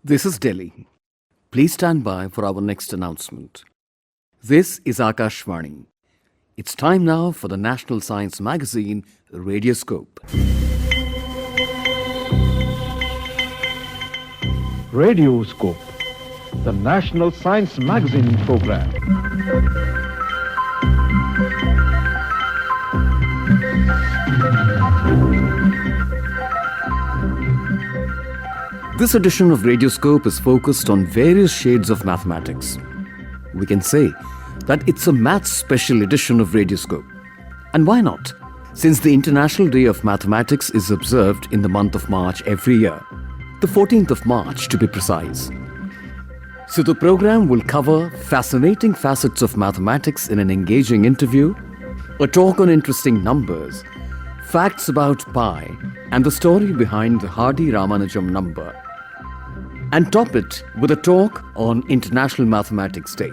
This is Delhi. Please stand by for our next announcement. This is Akashvani. It's time now for the National Science Magazine, Radioscope. Radioscope, the National Science Magazine program. This edition of Radioscope is focused on various shades of mathematics. We can say that it's a maths special edition of Radioscope. And why not? Since the International Day of Mathematics is observed in the month of March every year, the 14th of March to be precise. So the program will cover fascinating facets of mathematics in an engaging interview, a talk on interesting numbers, facts about pi, and the story behind the hardy Ramanujam number. And top it with a talk on International Mathematics Day.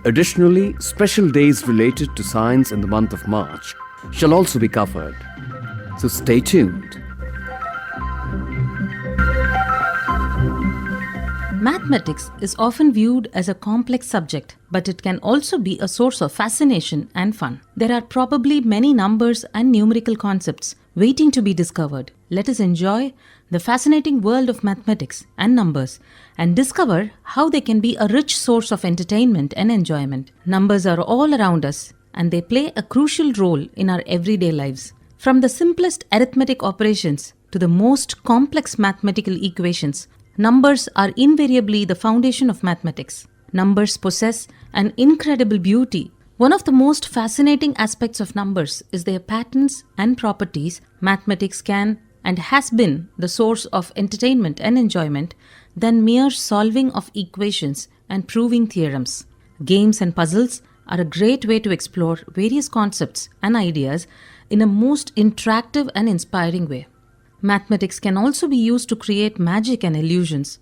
Additionally, special days related to science in the month of March shall also be covered. So stay tuned. Mathematics is often viewed as a complex subject, but it can also be a source of fascination and fun. There are probably many numbers and numerical concepts waiting to be discovered. Let us enjoy the fascinating world of mathematics and numbers and discover how they can be a rich source of entertainment and enjoyment. Numbers are all around us and they play a crucial role in our everyday lives. From the simplest arithmetic operations to the most complex mathematical equations, numbers are invariably the foundation of mathematics. Numbers possess an incredible beauty. One of the most fascinating aspects of numbers is their patterns and properties. Mathematics can and has been the source of entertainment and enjoyment than mere solving of equations and proving theorems. Games and puzzles are a great way to explore various concepts and ideas in a most interactive and inspiring way. Mathematics can also be used to create magic and illusions,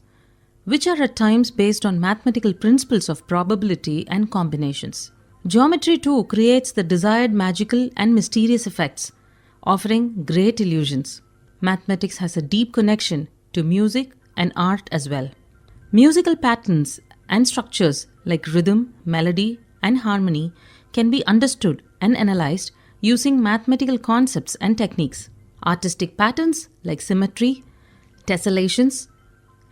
which are at times based on mathematical principles of probability and combinations. Geometry too creates the desired magical and mysterious effects, offering great illusions. Mathematics has a deep connection to music and art as well. Musical patterns and structures like rhythm, melody, and harmony can be understood and analyzed using mathematical concepts and techniques. Artistic patterns like symmetry, tessellations,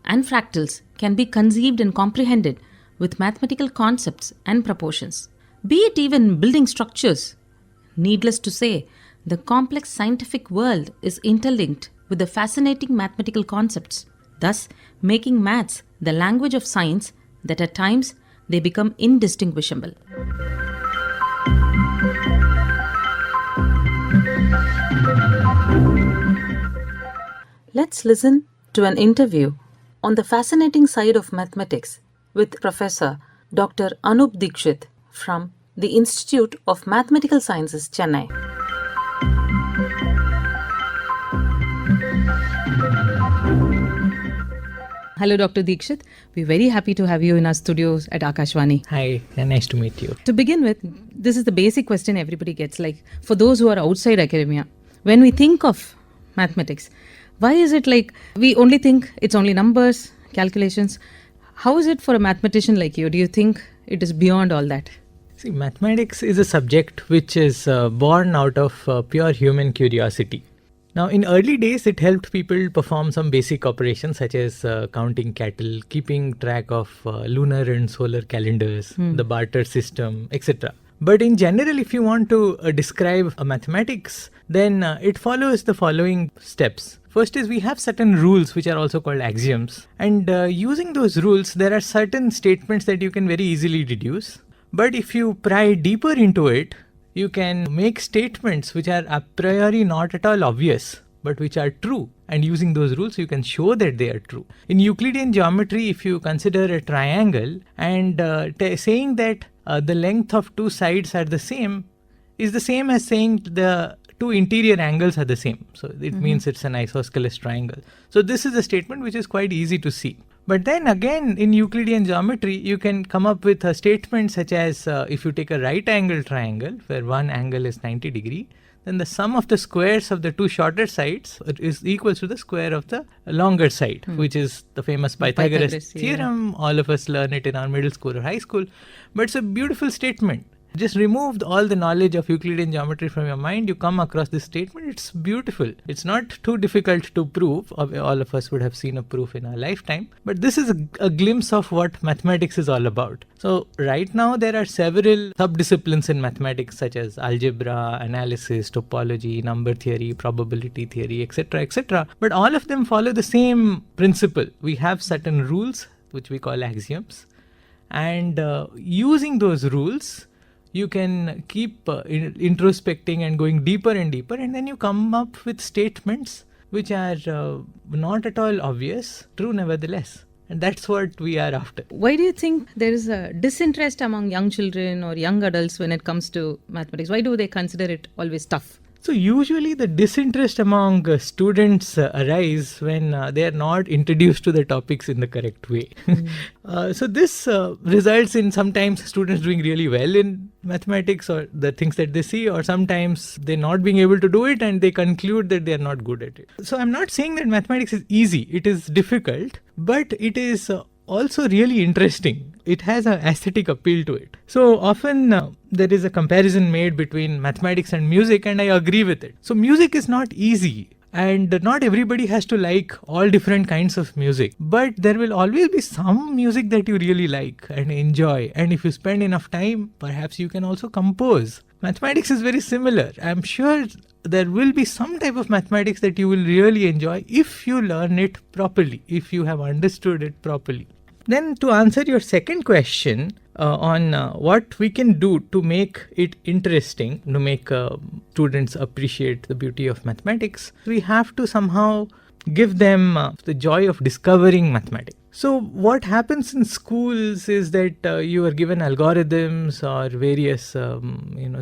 and fractals can be conceived and comprehended with mathematical concepts and proportions. Be it even building structures. Needless to say, the complex scientific world is interlinked with the fascinating mathematical concepts, thus making maths the language of science that at times they become indistinguishable. Let's listen to an interview on the fascinating side of mathematics with Professor Dr. Anup Dixit from the Institute of Mathematical Sciences, Chennai. Hello, Dr. Dixit. We're very happy to have you in our studios at Akashvani. Hi, nice to meet you. To begin with, this is the basic question everybody gets. Like, for those who are outside academia, when we think of mathematics, why is it like we only think it's only numbers, calculations? How is it for a mathematician like you? Do you think it is beyond all that? See, mathematics is a subject which is born out of pure human curiosity. Now, in early days, it helped people perform some basic operations such as counting cattle, keeping track of lunar and solar calendars, the barter system, etc. But in general, if you want to describe a mathematics, then it follows the following steps. First is we have certain rules which are also called axioms, and using those rules, there are certain statements that you can very easily deduce. But if you pry deeper into it, you can make statements which are a priori not at all obvious, but which are true. And using those rules, you can show that they are true. In Euclidean geometry, if you consider a triangle and saying that the length of two sides are the same is the same as saying the two interior angles are the same. So it means it's an isosceles triangle. So this is a statement which is quite easy to see. But then again, in Euclidean geometry, you can come up with a statement such as if you take a right angle triangle where one angle is 90 degree, then the sum of the squares of the two shorter sides is equals to the square of the longer side, which is the famous Pythagoras theorem. All of us learn it in our middle school or high school. But it's a beautiful statement. Just remove all the knowledge of Euclidean geometry from your mind, you come across this statement. It's beautiful. It's not too difficult to prove. All of us would have seen a proof in our lifetime. But this is a glimpse of what mathematics is all about. So right now there are several sub-disciplines in mathematics such as algebra, analysis, topology, number theory, probability theory, etc., etc. But all of them follow the same principle. We have certain rules which we call axioms. And using those rules, you can keep introspecting and going deeper and deeper, and then you come up with statements which are not at all obvious, true nevertheless. And that's what we are after. Why do you think there is a disinterest among young children or young adults when it comes to mathematics? Why do they consider it always tough? So usually the disinterest among students arise when they are not introduced to the topics in the correct way. So this results in sometimes students doing really well in mathematics or the things that they see, or sometimes they not being able to do it and they conclude that they are not good at it. So I'm not saying that mathematics is easy. It is difficult, but it is also really interesting. It has an aesthetic appeal to it. So often there is a comparison made between mathematics and music, and I agree with it. So music is not easy, and not everybody has to like all different kinds of music. But there will always be some music that you really like and enjoy. And if you spend enough time, perhaps you can also compose. Mathematics is very similar. I'm sure there will be some type of mathematics that you will really enjoy if you learn it properly, if you have understood it properly. Then to answer your second question on what we can do to make it interesting, to make students appreciate the beauty of mathematics, we have to somehow give them the joy of discovering mathematics. So what happens in schools is that you are given algorithms or various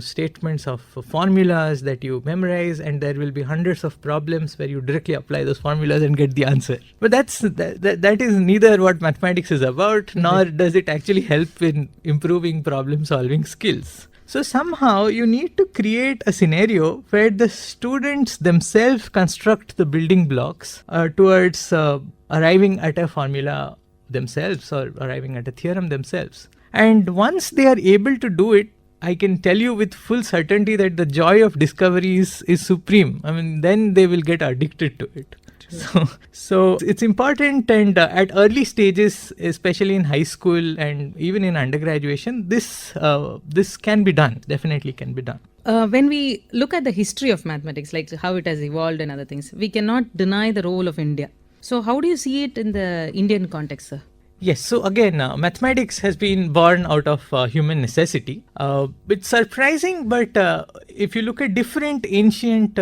statements of formulas that you memorize, and there will be hundreds of problems where you directly apply those formulas and get the answer. But that is neither what mathematics is about, nor does it actually help in improving problem solving skills. So somehow you need to create a scenario where the students themselves construct the building blocks towards arriving at a formula themselves or arriving at a theorem themselves. And once they are able to do it, I can tell you with full certainty that the joy of discovery is supreme. I mean, then they will get addicted to it. So it's important, and at early stages, especially in high school and even in undergraduation, this can be done, definitely can be done. When we look at the history of mathematics, like how it has evolved and other things, we cannot deny the role of India. So how do you see it in the Indian context, sir? Yes, so again, mathematics has been born out of human necessity. It's surprising, but if you look at different ancient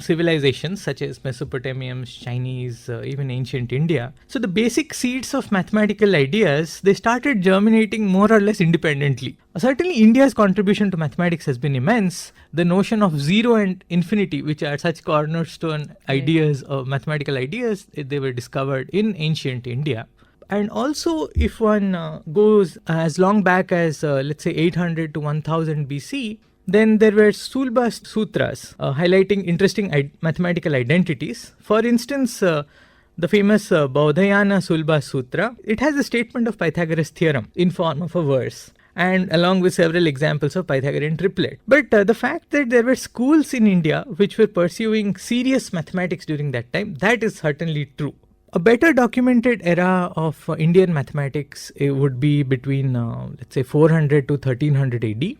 civilizations such as Mesopotamians, Chinese, even ancient India, so the basic seeds of mathematical ideas, they started germinating more or less independently. Certainly, India's contribution to mathematics has been immense. The notion of zero and infinity, which are such cornerstone ideas of mathematical ideas, they were discovered in ancient India. And also, if one goes as long back as, let's say, 800 to 1000 BC, then there were Sulba Sutras highlighting interesting mathematical identities. For instance, the famous Baudhayana Sulba Sutra, it has a statement of Pythagoras theorem in form of a verse, and along with several examples of Pythagorean triplet. But the fact that there were schools in India which were pursuing serious mathematics during that time, that is certainly true. A better documented era of Indian mathematics would be between, let's say, 400 to 1300 AD.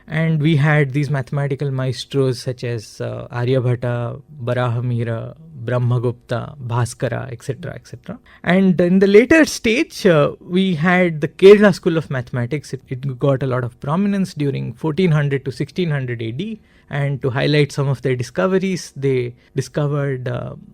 And we had these mathematical maestros such as Aryabhata, Barahamira, Brahmagupta, Bhaskara, etc., etc. And in the later stage, we had the Kerala school of mathematics. It got a lot of prominence during 1400 to 1600 AD. And to highlight some of their discoveries, they discovered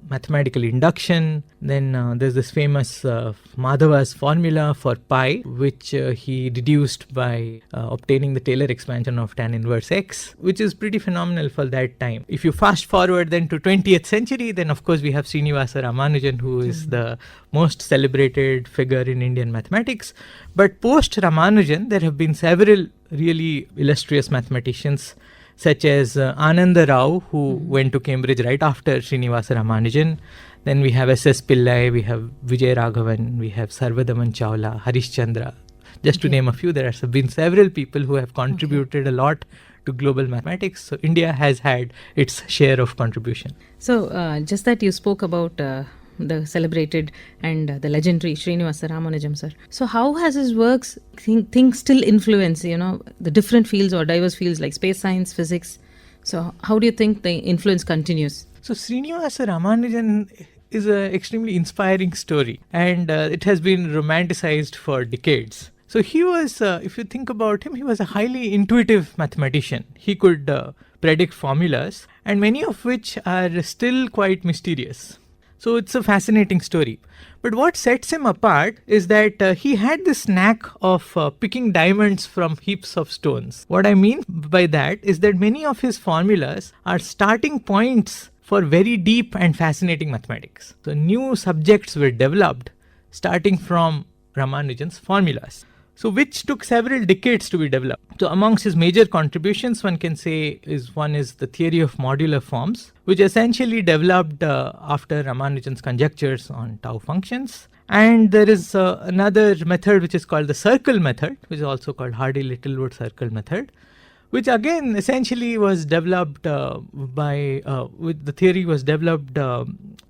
mathematical induction. Then there's this famous Madhava's formula for pi, which he reduced by obtaining the Taylor expansion of tan inverse x, which is pretty phenomenal for that time. If you fast forward then to 20th century, then of course we have Srinivasa Ramanujan, who is the most celebrated figure in Indian mathematics. But post Ramanujan, there have been several really illustrious mathematicians, such as Ananda Rao, who went to Cambridge right after Srinivasa Ramanujan. Then we have S.S. Pillai, we have Vijay Raghavan, we have Sarvadaman Chawla, Harish Chandra. Just to name a few, there have been several people who have contributed a lot to global mathematics. So India has had its share of contribution. So just that you spoke about the celebrated and the legendary Srinivasa Ramanujam, sir. So how has his works, things still influence, the different fields or diverse fields like space science, physics? So how do you think the influence continues? So Srinivasa Ramanujan is an extremely inspiring story, and it has been romanticized for decades. So he was, if you think about him, he was a highly intuitive mathematician. He could predict formulas, and many of which are still quite mysterious. So it's a fascinating story. But what sets him apart is that he had this knack of picking diamonds from heaps of stones. What I mean by that is that many of his formulas are starting points for very deep and fascinating mathematics. So new subjects were developed starting from Ramanujan's formulas, so which took several decades to be developed. So amongst his major contributions, one can say one is the theory of modular forms, which essentially developed after Ramanujan's conjectures on tau functions. And there is another method which is called the circle method, which is also called Hardy-Littlewood circle method, which again essentially was developed with the theory was developed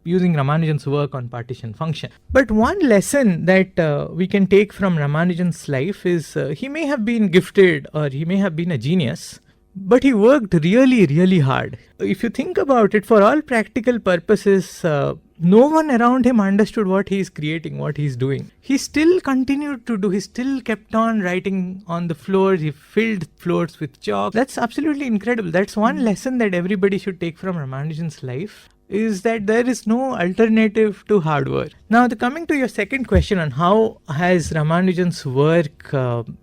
using Ramanujan's work on partition function. But one lesson that we can take from Ramanujan's life is he may have been gifted or he may have been a genius, but he worked really, really hard. If you think about it, for all practical purposes, no one around him understood what he is creating, what he is doing. He still continued to do, he still kept on writing on the floors, he filled floors with chalk. That's absolutely incredible. That's one lesson that everybody should take from Ramanujan's life, is that there is no alternative to hard work. Now, coming to your second question on how has Ramanujan's work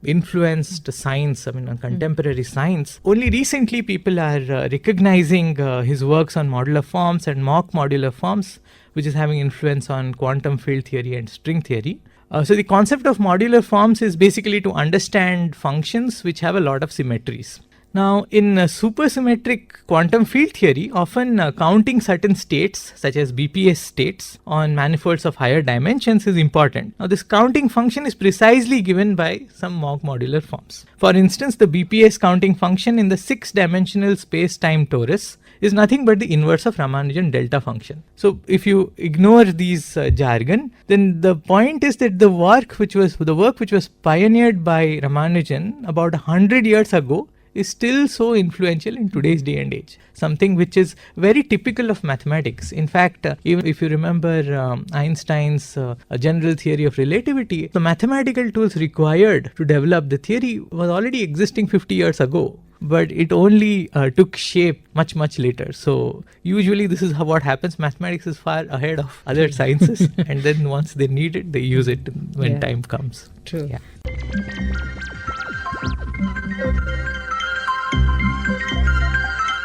influenced science, on contemporary science, only recently people are recognizing his works on modular forms and mock modular forms, which is having influence on quantum field theory and string theory. So the concept of modular forms is basically to understand functions which have a lot of symmetries. Now, in supersymmetric quantum field theory, often counting certain states, such as BPS states, on manifolds of higher dimensions is important. Now, this counting function is precisely given by some mock modular forms. For instance, the BPS counting function in the 6-dimensional space-time torus is nothing but the inverse of Ramanujan delta function. So, if you ignore these jargon, then the point is that the work which was pioneered by Ramanujan about 100 years ago is still so influential in today's day and age, something which is very typical of mathematics. In fact, even if you remember Einstein's general theory of relativity, the mathematical tools required to develop the theory was already existing 50 years ago, but it only took shape much, much later. So usually this is what happens. Mathematics is far ahead of other sciences, and then once they need it, they use it when time comes. True. Yeah.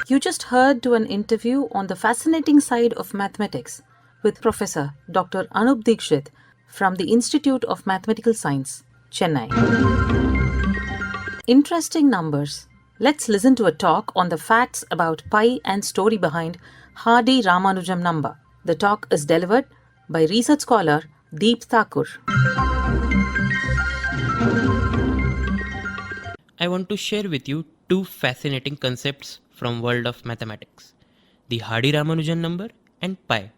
You just heard to an interview on the fascinating side of mathematics with Professor Dr. Anup Dixit from the Institute of Mathematical Science, Chennai. Interesting numbers. Let's listen to a talk on the facts about pi and story behind Hardy-Ramanujam number. The talk is delivered by research scholar Thakur. I want to share with you two fascinating concepts from world of mathematics: the Hardy-Ramanujan number and pi.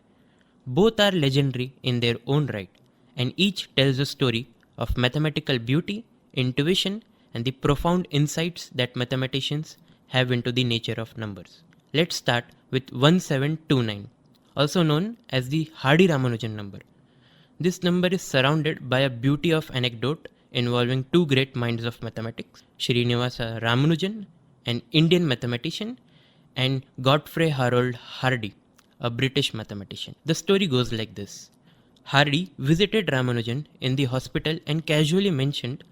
Both are legendary in their own right, and each tells a story of mathematical beauty, intuition, and the profound insights that mathematicians have into the nature of numbers. Let's start with 1729, also known as the Hardy-Ramanujan number. This number is surrounded by a beauty of anecdote involving two great minds of mathematics, Srinivasa Ramanujan, an Indian mathematician, and Godfrey Harold Hardy, a British mathematician. The story goes like this. Hardy visited Ramanujan in the hospital and casually mentioned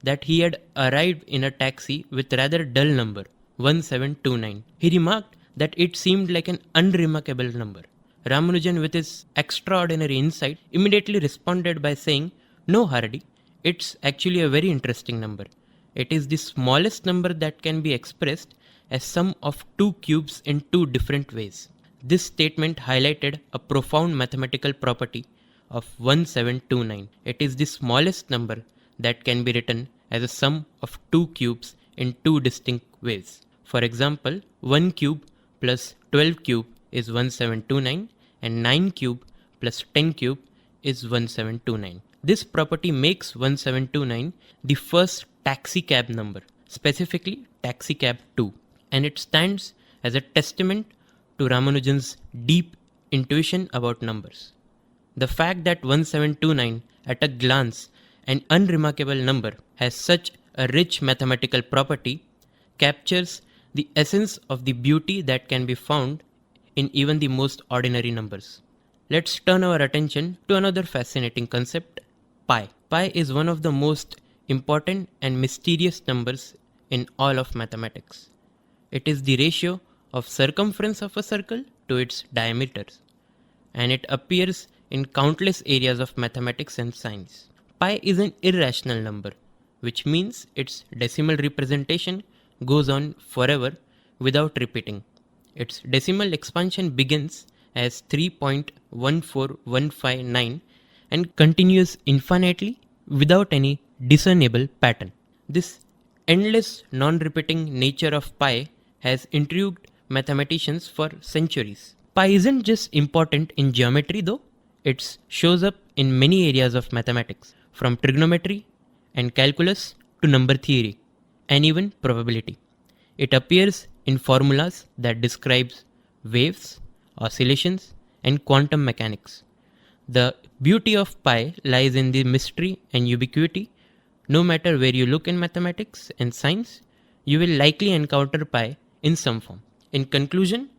that he had arrived in a taxi with rather dull number, 1729. He remarked that it seemed like an unremarkable number. Ramanujan, with his extraordinary insight, immediately responded by saying, "No, Hardy, it's actually a very interesting number. It is the smallest number that can be expressed as sum of two cubes in two different ways." This statement highlighted a profound mathematical property of 1729. It is the smallest number that can be written as a sum of two cubes in two distinct ways. For example, 1 cube plus 12 cube is 1729 and 9 cube plus 10 cube is 1729. This property makes 1729 the first taxicab number, specifically taxicab 2, and it stands as a testament to Ramanujan's deep intuition about numbers. The fact that 1729, at a glance, an unremarkable number, has such a rich mathematical property captures the essence of the beauty that can be found in even the most ordinary numbers. Let's turn our attention to another fascinating concept, pi. Pi is one of the most important and mysterious numbers in all of mathematics. It is the ratio of circumference of a circle to its diameters, and it appears in countless areas of mathematics and science. Pi is an irrational number, which means its decimal representation goes on forever without repeating. Its decimal expansion begins as 3.14159 and continues infinitely without any discernible pattern. This endless non-repeating nature of pi has intrigued mathematicians for centuries. Pi isn't just important in geometry though, it shows up in many areas of mathematics, from trigonometry and calculus to number theory and even probability. It appears in formulas that describes waves, oscillations, and quantum mechanics. The beauty of pi lies in the mystery and ubiquity. No matter where you look in mathematics and science, you will likely encounter pi in some form. In conclusion,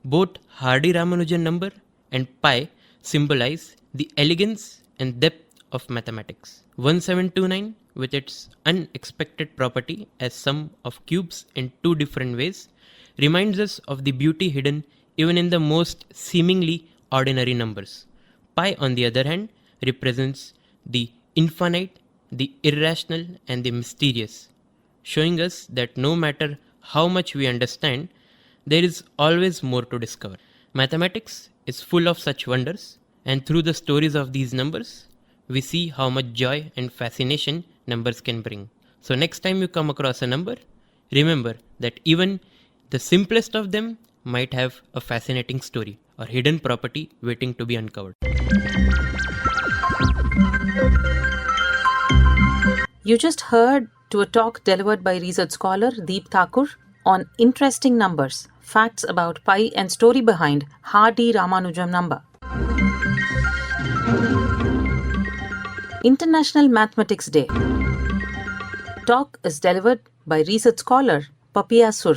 both Hardy-Ramanujan number and pi symbolize the elegance and depth of mathematics. 1729, with its unexpected property as sum of cubes in two different ways, reminds us of the beauty hidden even in the most seemingly ordinary numbers. Pi, on the other hand, represents the infinite, the irrational, and the mysterious, showing us that no matter how much we understand, there is always more to discover. Mathematics is full of such wonders, and through the stories of these numbers, we see how much joy and fascination numbers can bring. So next time you come across a number, remember that even the simplest of them might have a fascinating story or hidden property waiting to be uncovered. You just heard to a talk delivered by research scholar Deep Thakur on interesting numbers, facts about pi and story behind Hardy-Ramanujan number. International Mathematics Day. Talk is delivered by research scholar Papiya Sur.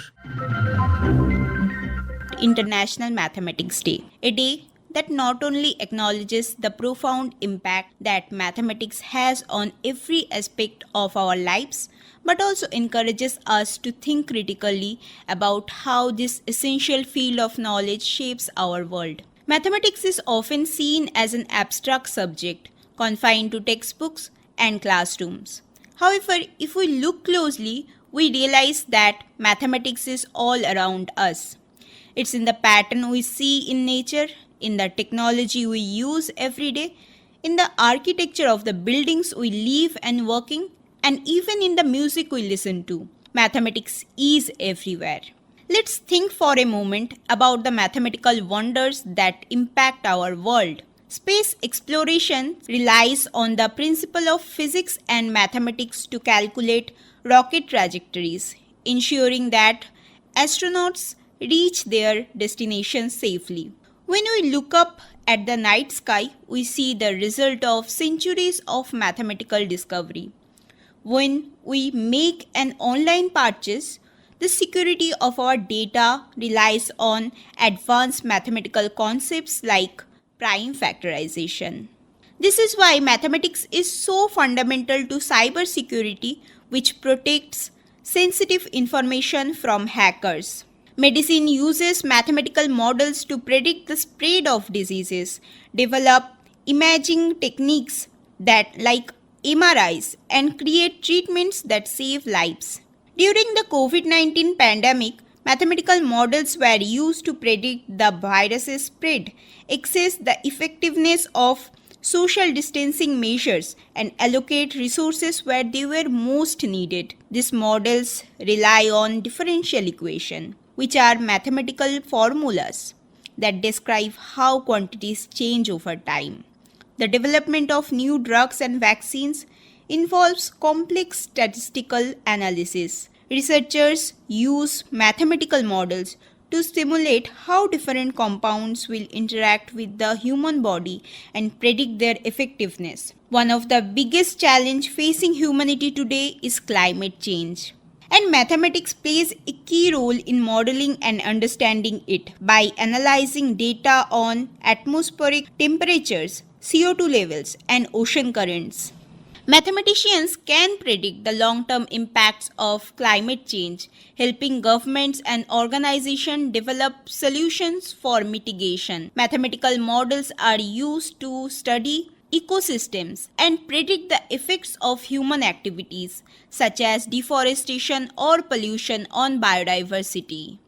International Mathematics Day, a day that not only acknowledges the profound impact that mathematics has on every aspect of our lives, but also encourages us to think critically about how this essential field of knowledge shapes our world. Mathematics is often seen as an abstract subject, confined to textbooks and classrooms. However, if we look closely, we realize that mathematics is all around us. It's in the pattern we see in nature, in the technology we use every day, in the architecture of the buildings we live and work in, and even in the music we listen to. Mathematics is everywhere. Let's think for a moment about the mathematical wonders that impact our world. Space exploration relies on the principle of physics and mathematics to calculate rocket trajectories, ensuring that astronauts reach their destination safely. When we look up at the night sky, we see the result of centuries of mathematical discovery. When we make an online purchase, The security of our data relies on advanced mathematical concepts like prime factorization. This is why mathematics is so fundamental to cybersecurity, which protects sensitive information from hackers. Medicine uses mathematical models to predict the spread of diseases, develop imaging techniques that like MRIs, and create treatments that save lives. During the COVID-19 pandemic, mathematical models were used to predict the virus's spread, assess the effectiveness of social distancing measures, and allocate resources where they were most needed. These models rely on differential equation, which are mathematical formulas that describe how quantities change over time. The development of new drugs and vaccines involves complex statistical analysis. Researchers use mathematical models to simulate how different compounds will interact with the human body and predict their effectiveness. One of the biggest challenges facing humanity today is climate change. And mathematics plays a key role in modeling and understanding it by analyzing data on atmospheric temperatures, CO2 levels, and ocean currents. Mathematicians can predict the long-term impacts of climate change, helping governments and organizations develop solutions for mitigation. Mathematical models are used to study ecosystems and predict the effects of human activities such as deforestation or pollution on biodiversity.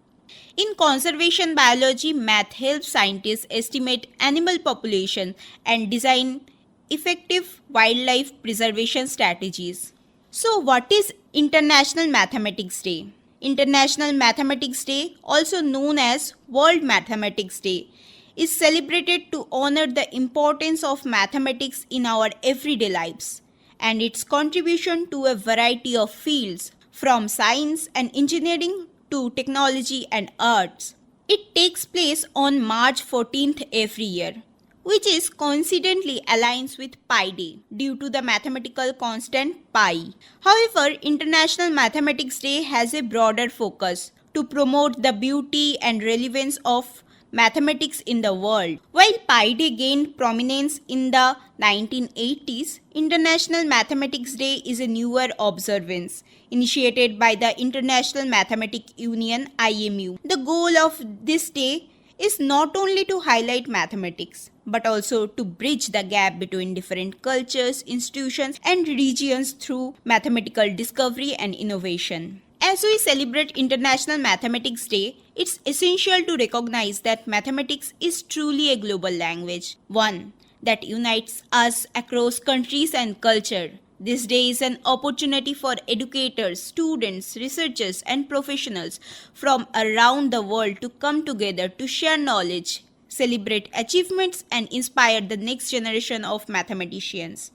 In conservation biology, math helps scientists estimate animal population and design effective wildlife preservation strategies. So, what is International Mathematics Day? International Mathematics Day, also known as World Mathematics Day, is celebrated to honor the importance of mathematics in our everyday lives and its contribution to a variety of fields, from science and engineering to technology and arts. It takes place on March 14th every year, which is coincidentally aligns with Pi Day due to the mathematical constant pi. However, International Mathematics Day has a broader focus to promote the beauty and relevance of mathematics in the world. While Pi Day gained prominence in the 1980s, International Mathematics Day is a newer observance initiated by the International Mathematics Union (IMU). The goal of this day is not only to highlight mathematics, but also to bridge the gap between different cultures, institutions, and regions through mathematical discovery and innovation. As we celebrate International Mathematics Day, it's essential to recognize that mathematics is truly a global language, one that unites us across countries and culture. This day is an opportunity for educators, students, researchers, and professionals from around the world to come together to share knowledge, celebrate achievements, and inspire the next generation of mathematicians.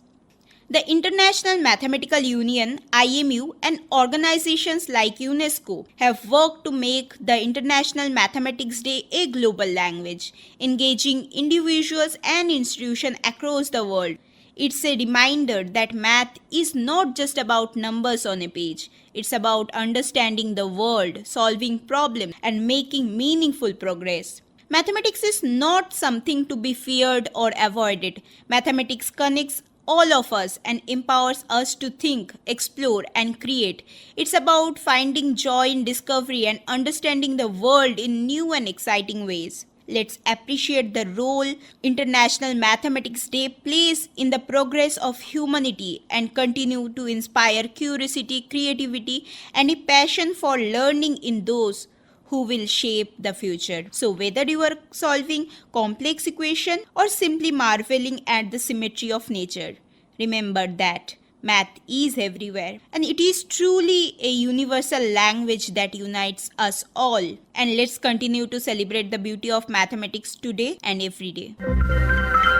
The International Mathematical Union (IMU) and organizations like UNESCO have worked to make the International Mathematics Day a global language, engaging individuals and institutions across the world. It's a reminder that math is not just about numbers on a page. It's about understanding the world, solving problems, and making meaningful progress. Mathematics is not something to be feared or avoided. Mathematics connects all of us and empowers us to think, explore, and create. It's about finding joy in discovery and understanding the world in new and exciting ways. Let's appreciate the role International Mathematics Day plays in the progress of humanity and continue to inspire curiosity, creativity, and a passion for learning in those who will shape the future. So whether you are solving complex equation or simply marveling at the symmetry of nature, remember that math is everywhere and it is truly a universal language that unites us all. And let's continue to celebrate the beauty of mathematics today and every day.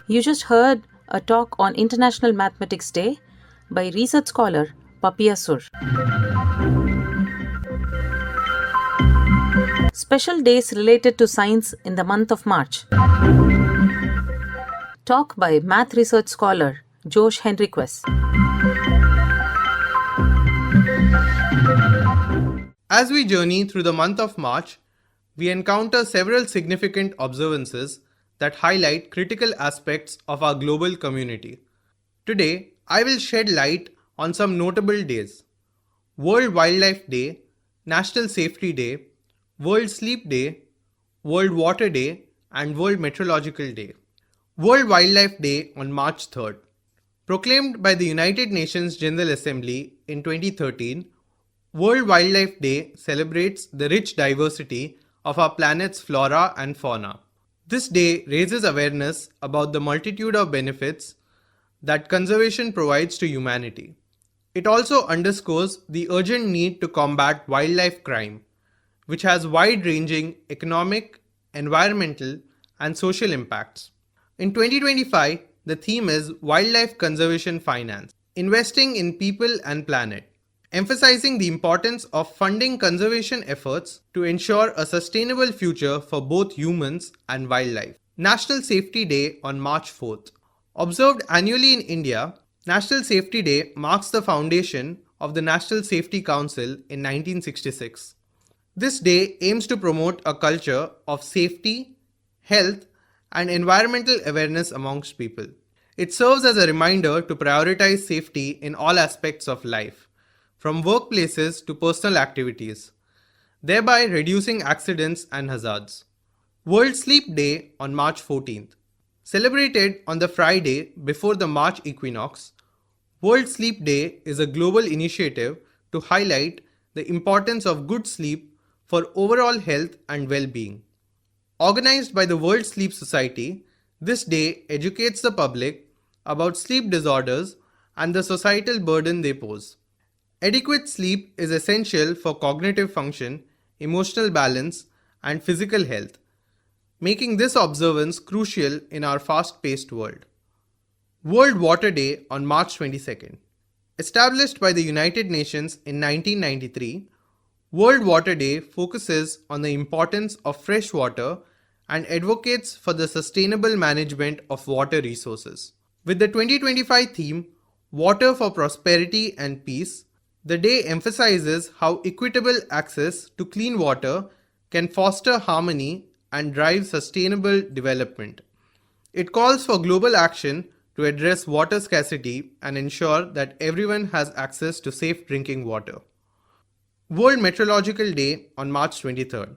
You just heard a talk on International Mathematics Day by research scholar Papiya Sur. Special days related to science in the month of March. Talk by math research scholar Josh Henriques. As we journey through the month of March, we encounter several significant observances that highlight critical aspects of our global community. Today, I will shed light on some notable days: World Wildlife Day, National Safety Day, World Sleep Day, World Water Day, and World Meteorological Day. World Wildlife Day on March 3rd. Proclaimed by the United Nations General Assembly in 2013, World Wildlife Day celebrates the rich diversity of our planet's flora and fauna. This day raises awareness about the multitude of benefits that conservation provides to humanity. It also underscores the urgent need to combat wildlife crime, which has wide-ranging economic, environmental, and social impacts. In 2025, the theme is Wildlife Conservation Finance, investing in people and planet, emphasizing the importance of funding conservation efforts to ensure a sustainable future for both humans and wildlife. National Safety Day on March 4th. Observed annually in India, National Safety Day marks the foundation of the National Safety Council in 1966. This day aims to promote a culture of safety, health, and environmental awareness amongst people. It serves as a reminder to prioritize safety in all aspects of life, from workplaces to personal activities, thereby reducing accidents and hazards. World Sleep Day on March 14th. Celebrated on the Friday before the March equinox, World Sleep Day is a global initiative to highlight the importance of good sleep for overall health and well-being. Organized by the World Sleep Society, this day educates the public about sleep disorders and the societal burden they pose. Adequate sleep is essential for cognitive function, emotional balance, and physical health, making this observance crucial in our fast-paced world. World Water Day on March 22nd. Established by the United Nations in 1993, World Water Day focuses on the importance of fresh water and advocates for the sustainable management of water resources. With the 2025 theme, Water for Prosperity and Peace, the day emphasizes how equitable access to clean water can foster harmony and drive sustainable development. It calls for global action to address water scarcity and ensure that everyone has access to safe drinking water. World Meteorological Day on March 23rd.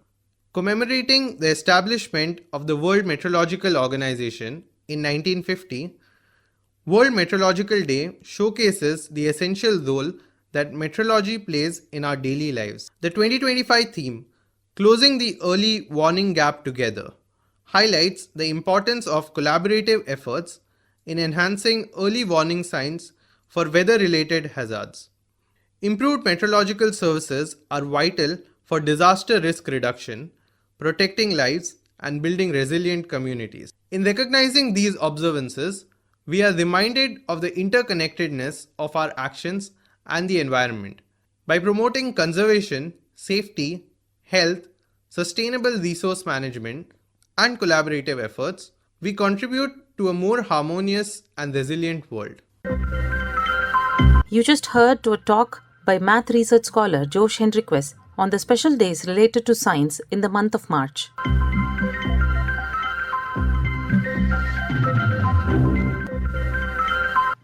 Commemorating the establishment of the World Meteorological Organization in 1950, World Meteorological Day showcases the essential role that meteorology plays in our daily lives. The 2025 theme, Closing the Early Warning Gap Together, highlights the importance of collaborative efforts in enhancing early warning signs for weather-related hazards. Improved meteorological services are vital for disaster risk reduction, protecting lives, and building resilient communities. In recognizing these observances, we are reminded of the interconnectedness of our actions and the environment. By promoting conservation, safety, health, sustainable resource management, and collaborative efforts, we contribute to a more harmonious and resilient world. You just heard to a talk by math research scholar Josh Henriques on the special days related to science in the month of March.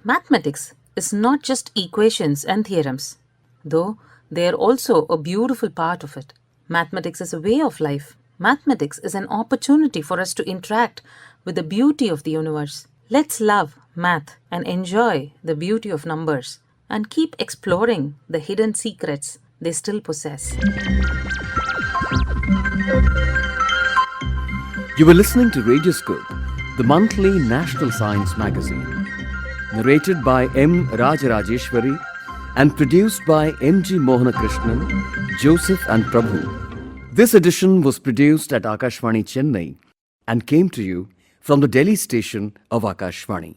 Mathematics is not just equations and theorems, though they are also a beautiful part of it. Mathematics is a way of life. Mathematics is an opportunity for us to interact with the beauty of the universe. Let's love math and enjoy the beauty of numbers and keep exploring the hidden secrets they still possess. You were listening to Radioscope, the monthly national science magazine. Narrated by M. Rajarajeshwari and produced by M.G. Mohanakrishnan, Joseph and Prabhu. This edition was produced at Akashvani, Chennai and came to you from the Delhi station of Akashvani.